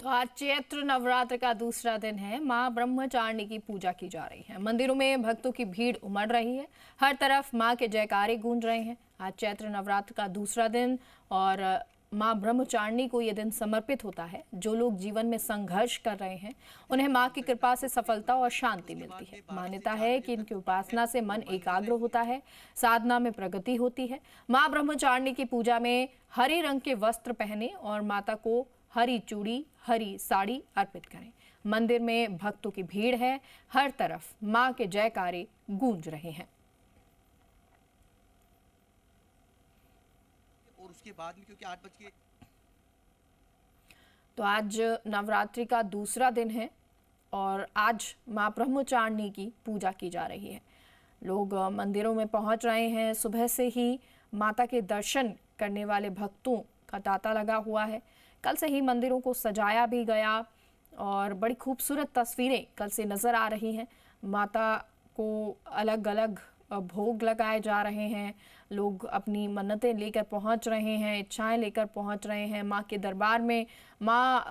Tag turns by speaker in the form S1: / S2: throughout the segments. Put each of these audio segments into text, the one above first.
S1: आज चैत्र नवरात्र का दूसरा दिन है। मां ब्रह्मचारिणी की पूजा की जा रही है। मंदिरों में भक्तों की भीड़ उमड़ रही है। हर तरफ मां के जयकारे गूंज रहे हैं। आज चैत्र नवरात्र का दूसरा दिन और मां ब्रह्मचारिणी को यह दिन समर्पित होता है। जो लोग जीवन में संघर्ष कर रहे हैं उन्हें मां की कृपा से सफलता और शांति मिलती है। मान्यता है कि इनकी उपासना से मन एकाग्र होता है, साधना में प्रगति होती है। मां ब्रह्मचारिणी की पूजा में हरे रंग के वस्त्र पहने और माता को हरी चूड़ी, हरी साड़ी अर्पित करें। मंदिर में भक्तों की भीड़ है। हर तरफ मां के जयकारे गूंज रहे हैं।
S2: और उसके बाद में क्योंकि 8 बज के
S1: तो आज नवरात्रि का दूसरा दिन है और आज मां ब्रह्मचारिणी की पूजा की जा रही है। लोग मंदिरों में पहुंच रहे हैं। सुबह से ही माता के दर्शन करने वाले भक्तों का तांता लगा हुआ है। कल से ही मंदिरों को सजाया भी गया और बड़ी खूबसूरत तस्वीरें कल से नज़र आ रही हैं। माता को अलग अलग भोग लगाए जा रहे हैं। लोग अपनी मन्नतें लेकर पहुंच रहे हैं, इच्छाएं लेकर पहुंच रहे हैं। मां के दरबार में मां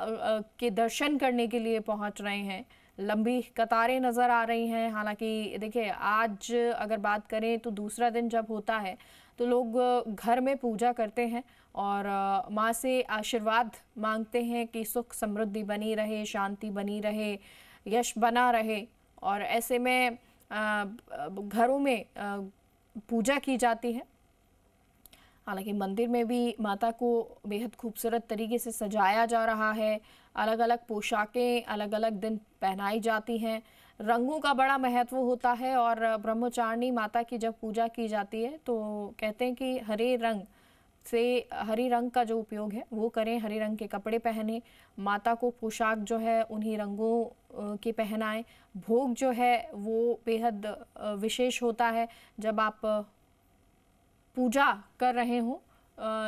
S1: के दर्शन करने के लिए पहुंच रहे हैं। लंबी कतारें नज़र आ रही हैं। हालांकि देखिए, आज अगर बात करें तो दूसरा दिन जब होता है तो लोग घर में पूजा करते हैं और माँ से आशीर्वाद मांगते हैं कि सुख समृद्धि बनी रहे, शांति बनी रहे, यश बना रहे। और ऐसे में घरों में पूजा की जाती है। हालांकि मंदिर में भी माता को बेहद खूबसूरत तरीके से सजाया जा रहा है। अलग अलग पोशाकें अलग अलग दिन पहनाई जाती हैं। रंगों का बड़ा महत्व होता है और ब्रह्मचारिणी माता की जब पूजा की जाती है तो कहते हैं कि हरे रंग का जो उपयोग है वो करें, हरे रंग के कपड़े पहने, माता को पोशाक जो है उन्हीं रंगों की पहनाएं। भोग जो है वो बेहद विशेष होता है। जब आप पूजा कर रहे हो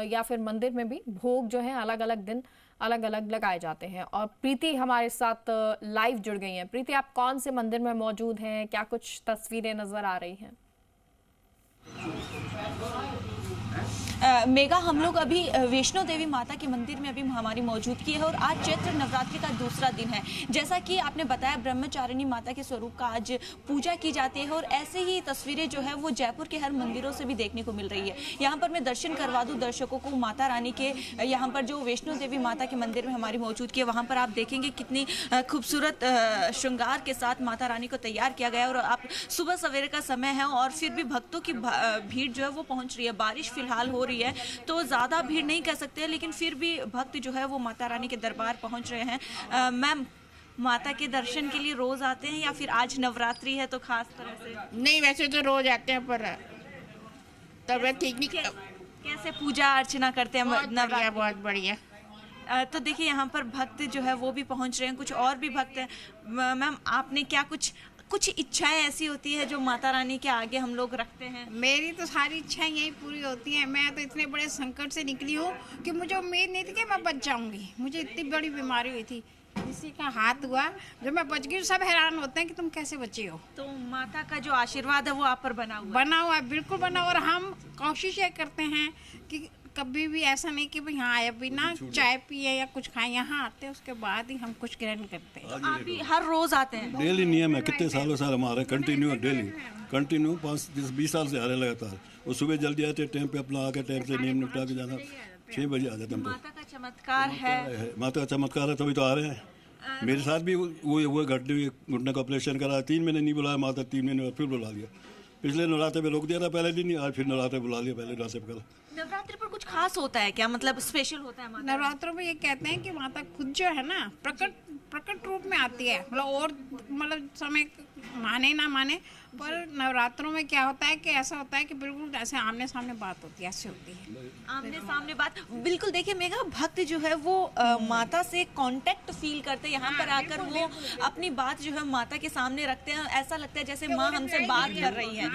S1: या फिर मंदिर में भी भोग जो है अलग अलग दिन अलग अलग लगाए जाते हैं। और प्रीति हमारे साथ लाइव जुड़ गई हैं। प्रीति, आप कौन से मंदिर में मौजूद हैं? क्या कुछ तस्वीरें नजर आ रही हैं?
S3: मेघा, हम लोग अभी वैष्णो देवी माता के मंदिर में अभी हमारी मौजूदगी है और आज चैत्र नवरात्रि का दूसरा दिन है। जैसा कि आपने बताया, ब्रह्मचारिणी माता के स्वरूप का आज पूजा की जाती है और ऐसे ही तस्वीरें जो है वो जयपुर के हर मंदिरों से भी देखने को मिल रही है। यहाँ पर मैं दर्शन करवा दूँ दर्शकों को माता रानी के। यहाँ पर जो वैष्णो देवी माता के मंदिर में हमारी मौजूदगी है वहाँ पर आप देखेंगे कितनी खूबसूरत श्रृंगार के साथ माता रानी को तैयार किया गया है। और आप सुबह सवेरे का समय है और फिर भी भक्तों की भीड़ जो है वो पहुँच रही है। बारिश फिलहाल हो है तो ज्यादा भीड़ नहीं कह सकते, लेकिन फिर भी भक्त जो है वो माता रानी के दरबार पहुंच रहे हैं। मैम, माता के दर्शन के लिए रोज आते हैं या फिर आज नवरात्रि है तो खास तरह से?
S4: नहीं, वैसे तो रोज आते हैं पर तबीयत ठीक नहीं।
S3: कैसे पूजा अर्चना करते हैं नवरात्रि?
S4: बहुत बढ़िया।
S3: तो देखिए, यहाँ पर भक्त जो है वो भी पहुंच रहे हैं, कुछ और भी भक्त हैं। मैम, आपने क्या कुछ इच्छाएं ऐसी होती है जो माता रानी के आगे हम लोग रखते हैं?
S4: मेरी तो सारी इच्छाएं यही पूरी होती हैं। मैं तो इतने बड़े संकट से निकली हूँ कि मुझे उम्मीद नहीं थी कि मैं बच जाऊंगी। मुझे इतनी बड़ी बीमारी हुई थी, किसी का हाथ हुआ, जब मैं बच गई सब हैरान होते हैं कि तुम कैसे बची हो।
S3: तो माता का जो आशीर्वाद है वो आप पर बना हुआ
S4: है, बिल्कुल बना। और हम कोशिश ये करते हैं कि कभी भी ऐसा नहीं कि भाई यहाँ आए बिना चाय पिए या कुछ खाए, यहाँ आते हैं उसके बाद ही हम कुछ ग्रहण करते हैं।
S3: आप भी हर रोज आते हैं?
S5: डेली नियम है, कितने सालों से हमारे कंटिन्यू 5-20 साल से आ रहे लगातार। और सुबह जल्दी आते, टाइम पे अपना आके टाइम से नियम निपटा के जाना। 6 बजे आ जाते हैं।
S3: माता का चमत्कार है,
S5: माता का चमत्कार है, तभी तो आ रहे हैं। मेरे साथ भी वो घुटने का ऑपरेशन करा। 3 महीने नहीं बुलाया माता, 3 महीने फिर बुला लिया। पिछले नवरात्रे में रोक दिया था पहले दिन, आज फिर नवरात्रे बुला लिया पहले नवरात्रे कल।
S3: नवरात्रि पर कुछ खास होता है क्या, मतलब स्पेशल होता है?
S4: नवरात्रों में ये कहते हैं कि माता खुद जो है ना प्रकट रूप में आती है। और समय माने ना माने, पर नवरात्रों में क्या होता है कि ऐसा होता है कि बिल्कुल ऐसे आमने सामने बात होती है, ऐसी होती है
S3: आमने सामने बात। बिल्कुल, देखिए मेघा, भक्त जो है वो माता से कांटेक्ट फील करते हैं। यहाँ पर आकर वो अपनी बात जो है माता के सामने रखते हैं। ऐसा लगता है जैसे माँ हमसे बात कर रही है।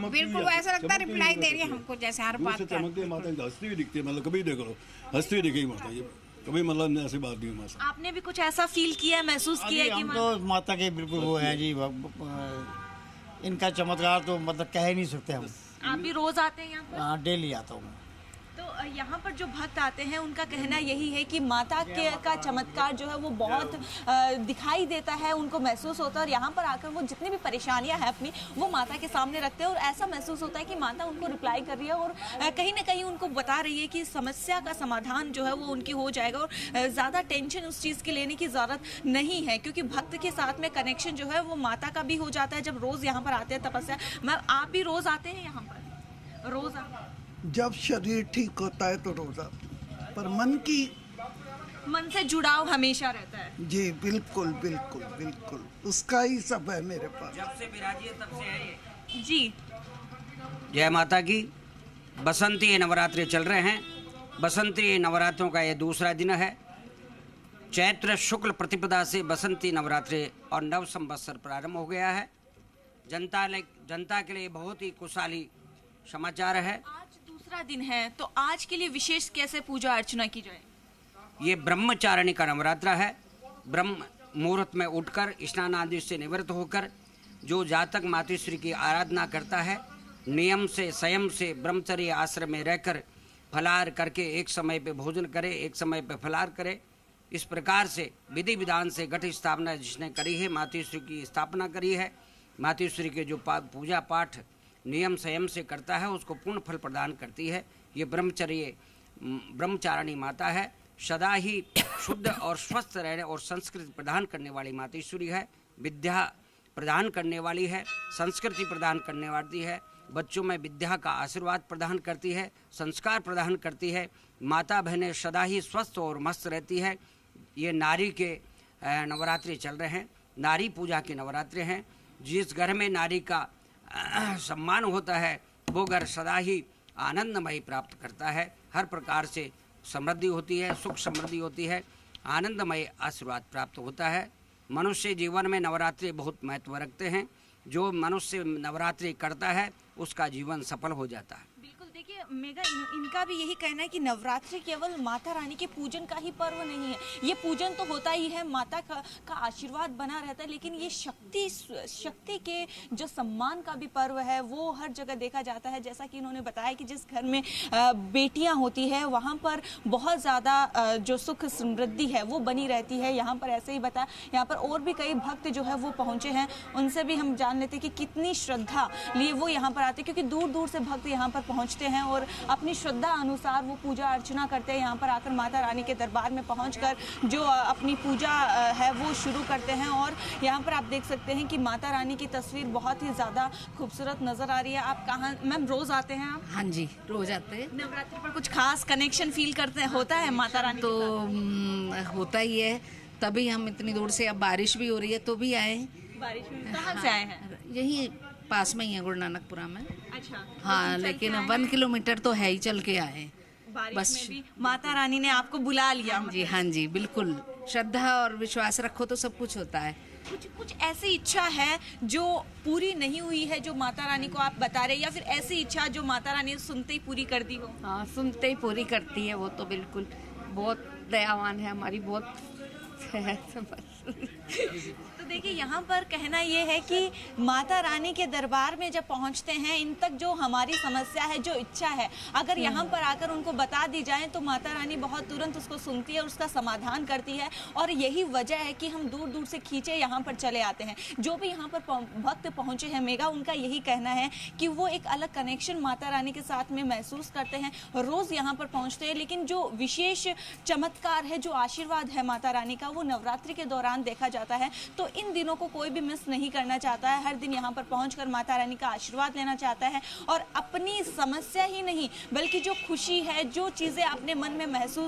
S4: बिल्कुल ऐसा लगता है रिप्लाई दे रही है हमको, जैसे हर बात का।
S5: माता हंसती हुई दिखती है, मतलब कभी देख लो हंसती हुई दिखेगी माता, ये कभी मतलब ऐसी बात नहीं हुई।
S3: आपने भी कुछ ऐसा फील किया, महसूस किया कि
S6: हम तो माता के बिल्कुल वो है जी, इनका चमत्कार तो मतलब कह ही नहीं सकते हम।
S3: आप भी रोज आते हैं यहाँ पर?
S6: हाँ, डेली आता हूँ।
S3: तो यहाँ पर जो भक्त आते हैं उनका कहना यही है कि माता के का चमत्कार जो है वो बहुत दिखाई देता है, उनको महसूस होता है और यहाँ पर आकर वो जितनी भी परेशानियाँ हैं अपनी वो माता के सामने रखते हैं और ऐसा महसूस होता है कि माता उनको रिप्लाई कर रही है और कहीं ना कहीं उनको बता रही है कि समस्या का समाधान जो है वो उनकी हो जाएगा और ज़्यादा टेंशन उस चीज़ की लेने की ज़रूरत नहीं है, क्योंकि भक्त के साथ में कनेक्शन जो है वो माता का भी हो जाता है जब रोज़ यहाँ पर आते हैं तपस्या। मैम आप भी रोज़ आते हैं यहाँ पर? रोज़
S7: जब शरीर ठीक होता है तो रोजा, पर मन
S3: से जुड़ाव हमेशा रहता है।
S7: जी बिल्कुल बिल्कुल बिल्कुल, उसका ही सब है मेरे पास।
S8: जब से विराजी है तब से है ये।
S3: जी
S8: जय माता की। बसंती नवरात्रि चल रहे हैं। बसंती नवरात्रों का ये दूसरा दिन है। चैत्र शुक्ल प्रतिपदा से बसंती नवरात्रि और नव संवत्सर प्रारंभ हो गया है। जनता के लिए बहुत ही खुशहाली समाचार है।
S3: आज दूसरा दिन है तो आज के लिए विशेष कैसे पूजा अर्चना की जाए?
S8: ये ब्रह्मचारिणी का नवरात्र है। ब्रह्म मुहूर्त में उठकर स्नान आदि से निवृत्त होकर जो जातक मातृश्री की आराधना करता है, नियम से संयम से ब्रह्मचर्य आश्रम में रहकर फलाहार करके एक समय पे भोजन करे, एक समय पे फलाहार करे, इस प्रकार से विधि विधान से घट स्थापना जिसने करी है, मातृश्री की स्थापना करी है, मातृश्री के जो पूजा पाठ नियम संयम से करता है उसको पूर्ण फल प्रदान करती है। ये ब्रह्मचारिणी माता है। सदा ही शुद्ध और स्वस्थ रहने और संस्कृति प्रदान करने वाली मातृश्री है। विद्या प्रदान करने वाली है, संस्कृति प्रदान करने वाली है, बच्चों में विद्या का आशीर्वाद प्रदान करती है, संस्कार प्रदान करती है। माता बहनें सदा ही स्वस्थ और मस्त रहती है। ये नारी के नवरात्रि चल रहे हैं, नारी पूजा के नवरात्रि हैं। जिस घर में नारी का सम्मान होता है वो घर सदा ही आनंदमय प्राप्त करता है। हर प्रकार से समृद्धि होती है, सुख समृद्धि होती है, आनंदमय आशीर्वाद प्राप्त होता है। मनुष्य जीवन में नवरात्रि बहुत महत्व रखते हैं। जो मनुष्य नवरात्रि करता है उसका जीवन सफल हो जाता है।
S3: बिल्कुल, देखिए मेगा इनका भी यही कहना है कि नवरात्रि केवल माता रानी के पूजन का ही पर्व नहीं है। ये पूजन तो होता ही है, माता का आशीर्वाद बना रहता है, लेकिन ये शक्ति के जो सम्मान का भी पर्व है वो हर जगह देखा जाता है। जैसा कि इन्होंने बताया कि जिस घर में बेटियां होती है वहाँ पर बहुत ज़्यादा जो सुख समृद्धि है वो बनी रहती है। यहाँ पर ऐसे ही बताया, यहाँ पर और भी कई भक्त जो है वो पहुँचे हैं, उनसे भी हम जान लेते कि कितनी श्रद्धा लिए वो यहाँ पर आते हैं, क्योंकि दूर दूर से भक्त यहाँ पर पहुँचते हैं और अपनी श्रद्धा अनुसार वो पूजा अर्चना करते हैं। यहाँ पर आकर माता रानी के दरबार में पहुंचकर जो अपनी पूजा है वो शुरू करते हैं। और यहाँ पर आप देख सकते हैं कि माता रानी की तस्वीर बहुत ही ज़्यादा खूबसूरत नज़र आ रही है। आप कहाँ मैम रोज़ आते हैं आप?
S9: हाँ जी, रोज़ आते हैं।
S3: नवरात्रि पर कुछ खास कनेक्शन फील करते हैं, होता है माता रानी
S9: तो होता ही है, तभी हम इतनी दूर से, अब बारिश भी हो रही है तो भी आए।
S3: बारिश में कहाँ से आए हैं?
S9: यही पास में ही है, गुरु नानकपुरा में।
S3: अच्छा,
S9: हाँ, लेकिन 1 किलोमीटर तो है ही, चल के आए।
S3: बस में भी माता रानी ने आपको बुला लिया।
S9: जी हाँ जी, बिल्कुल। श्रद्धा और विश्वास रखो तो सब कुछ होता है।
S3: कुछ ऐसी इच्छा है जो पूरी नहीं हुई है जो माता रानी को आप बता रहे, या फिर ऐसी इच्छा जो माता रानी सुनते ही पूरी कर दी हो?
S9: हाँ, सुनते ही पूरी करती है वो तो, बिल्कुल। बहुत दयावान है हमारी, बहुत है।
S3: तो देखिए यहाँ पर कहना ये है कि माता रानी के दरबार में जब पहुँचते हैं, इन तक जो हमारी समस्या है, जो इच्छा है, अगर यहाँ पर आकर उनको बता दी जाए तो माता रानी बहुत तुरंत उसको सुनती है और उसका समाधान करती है। और यही वजह है कि हम दूर दूर से खींचे यहाँ पर चले आते हैं। जो भी यहाँ पर भक्त पहुँचे हैं मेगा, उनका यही कहना है कि वो एक अलग कनेक्शन माता रानी के साथ में महसूस करते हैं, रोज़ यहाँ पर पहुँचते हैं। लेकिन जो विशेष चमत्कार है, जो आशीर्वाद है माता रानी का, वो नवरात्रि के दौरान देखा जाता है। तो इन दिनों को कोई भी मिस नहीं करना चाहता है, हर दिन यहाँ पर पहुंचकर माता रानी का आशीर्वाद लेना चाहता है और अपनी समस्या ही नहीं बल्कि जो खुशी है, जो चीज़ें अपने मन में महसूस